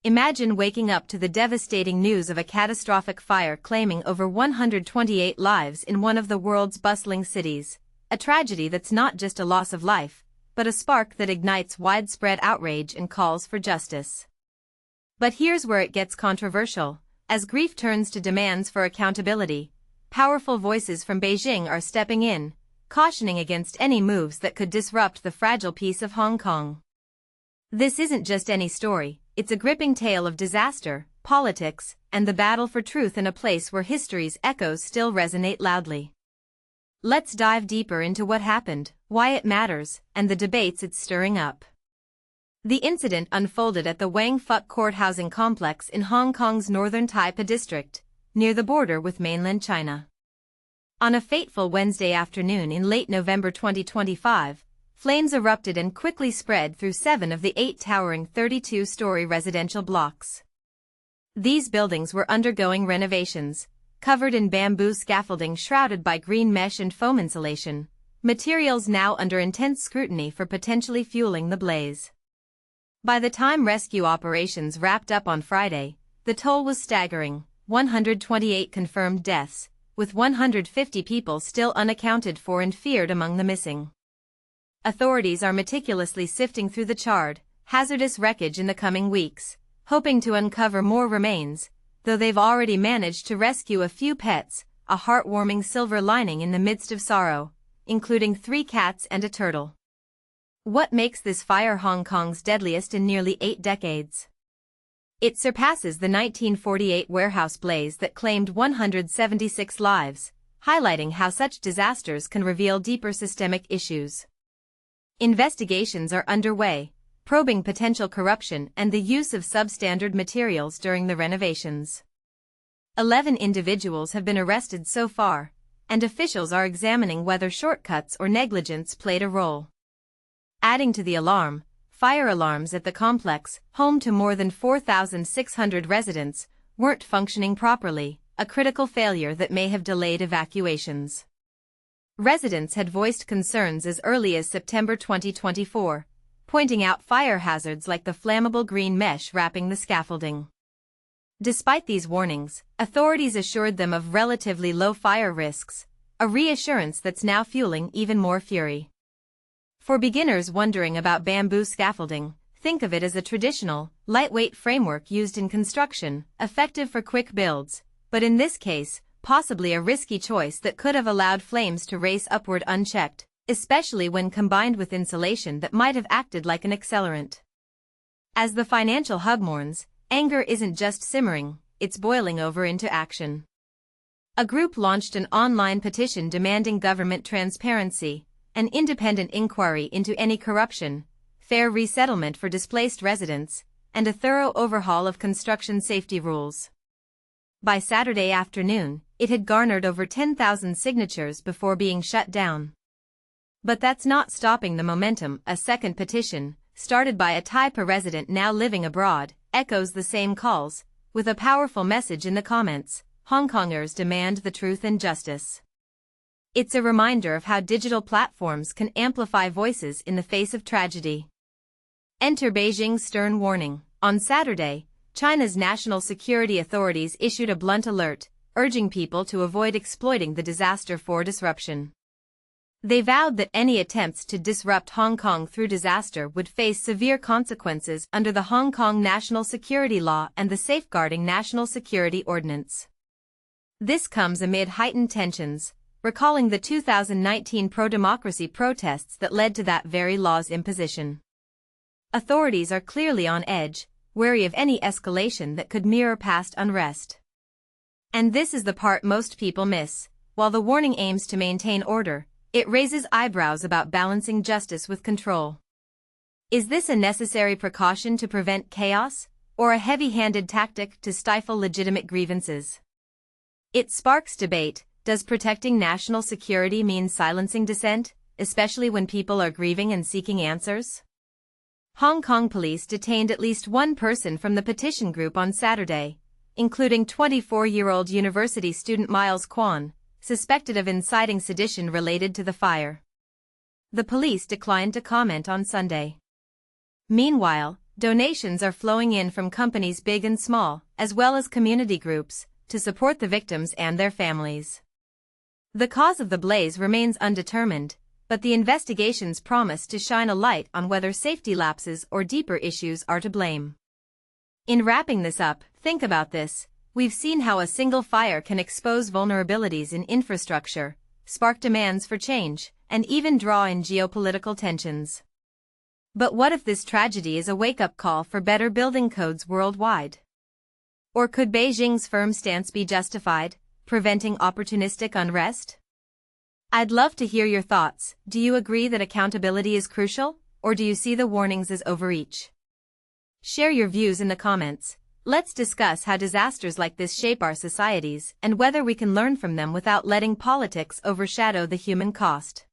Imagine waking up to the devastating news of a catastrophic fire claiming over 128 lives in one of the world's bustling cities, a tragedy that's not just a loss of life, but a spark that ignites widespread outrage and calls for justice. But here's where it gets controversial. As grief turns to demands for accountability, powerful voices from Beijing are stepping in, cautioning against any moves that could disrupt the fragile peace of Hong Kong. This isn't just any story, it's a gripping tale of disaster, politics, and the battle for truth in a place where history's echoes still resonate loudly. Let's dive deeper into what happened, why it matters, and the debates it's stirring up. The incident unfolded at the Wang Fuk Court housing complex in Hong Kong's northern Taipei district, near the border with mainland China. On a fateful Wednesday afternoon in late November 2025, flames erupted and quickly spread through 7 of the 8 towering 32-story residential blocks. These buildings were undergoing renovations, covered in bamboo scaffolding shrouded by green mesh and foam insulation, materials now under intense scrutiny for potentially fueling the blaze. By the time rescue operations wrapped up on Friday, the toll was staggering: 128 confirmed deaths, with 150 people still unaccounted for and feared among the missing. Authorities are meticulously sifting through the charred, hazardous wreckage in the coming weeks, hoping to uncover more remains, though they've already managed to rescue a few pets, a heartwarming silver lining in the midst of sorrow, including 3 cats and a turtle. What makes this fire Hong Kong's deadliest in nearly 8 decades? It surpasses the 1948 warehouse blaze that claimed 176 lives, highlighting how such disasters can reveal deeper systemic issues. Investigations are underway, probing potential corruption and the use of substandard materials during the renovations. 11 individuals have been arrested so far, and officials are examining whether shortcuts or negligence played a role. Adding to the alarm, fire alarms at the complex, home to more than 4,600 residents, weren't functioning properly, a critical failure that may have delayed evacuations. Residents had voiced concerns as early as September 2024, pointing out fire hazards like the flammable green mesh wrapping the scaffolding. Despite these warnings, authorities assured them of relatively low fire risks, a reassurance that's now fueling even more fury. For beginners wondering about bamboo scaffolding, think of it as a traditional, lightweight framework used in construction, effective for quick builds, but in this case, possibly a risky choice that could have allowed flames to race upward unchecked, especially when combined with insulation that might have acted like an accelerant. As the financial hub mourns, anger isn't just simmering, it's boiling over into action. A group launched an online petition demanding government transparency, an independent inquiry into any corruption, fair resettlement for displaced residents, and a thorough overhaul of construction safety rules. By Saturday afternoon, it had garnered over 10,000 signatures before being shut down. But that's not stopping the momentum. A second petition, started by a Taipei resident now living abroad, echoes the same calls, with a powerful message in the comments: Hong Kongers demand the truth and justice. It's a reminder of how digital platforms can amplify voices in the face of tragedy. Enter Beijing's stern warning. On Saturday, China's national security authorities issued a blunt alert, urging people to avoid exploiting the disaster for disruption. They vowed that any attempts to disrupt Hong Kong through disaster would face severe consequences under the Hong Kong National Security Law and the Safeguarding National Security Ordinance. This comes amid heightened tensions, recalling the 2019 pro-democracy protests that led to that very law's imposition. Authorities are clearly on edge, wary of any escalation that could mirror past unrest. And this is the part most people miss. While the warning aims to maintain order, it raises eyebrows about balancing justice with control. Is this a necessary precaution to prevent chaos, or a heavy-handed tactic to stifle legitimate grievances? It sparks debate. Does protecting national security mean silencing dissent, especially when people are grieving and seeking answers? Hong Kong police detained at least one person from the petition group on Saturday, including 24-year-old university student Miles Kwan, suspected of inciting sedition related to the fire. The police declined to comment on Sunday. Meanwhile, Donations are flowing in from companies big and small, as well as community groups, to support the victims and their families. The cause of the blaze remains undetermined, but the investigations promise to shine a light on whether safety lapses or deeper issues are to blame. In wrapping this up, think about this. We've seen how a single fire can expose vulnerabilities in infrastructure, spark demands for change, and even draw in geopolitical tensions. But what if this tragedy is a wake-up call for better building codes worldwide? Or could Beijing's firm stance be justified, preventing opportunistic unrest? I'd love to hear your thoughts. Do you agree that accountability is crucial, or do you see the warnings as overreach? Share your views in the comments. Let's discuss how disasters like this shape our societies and whether we can learn from them without letting politics overshadow the human cost.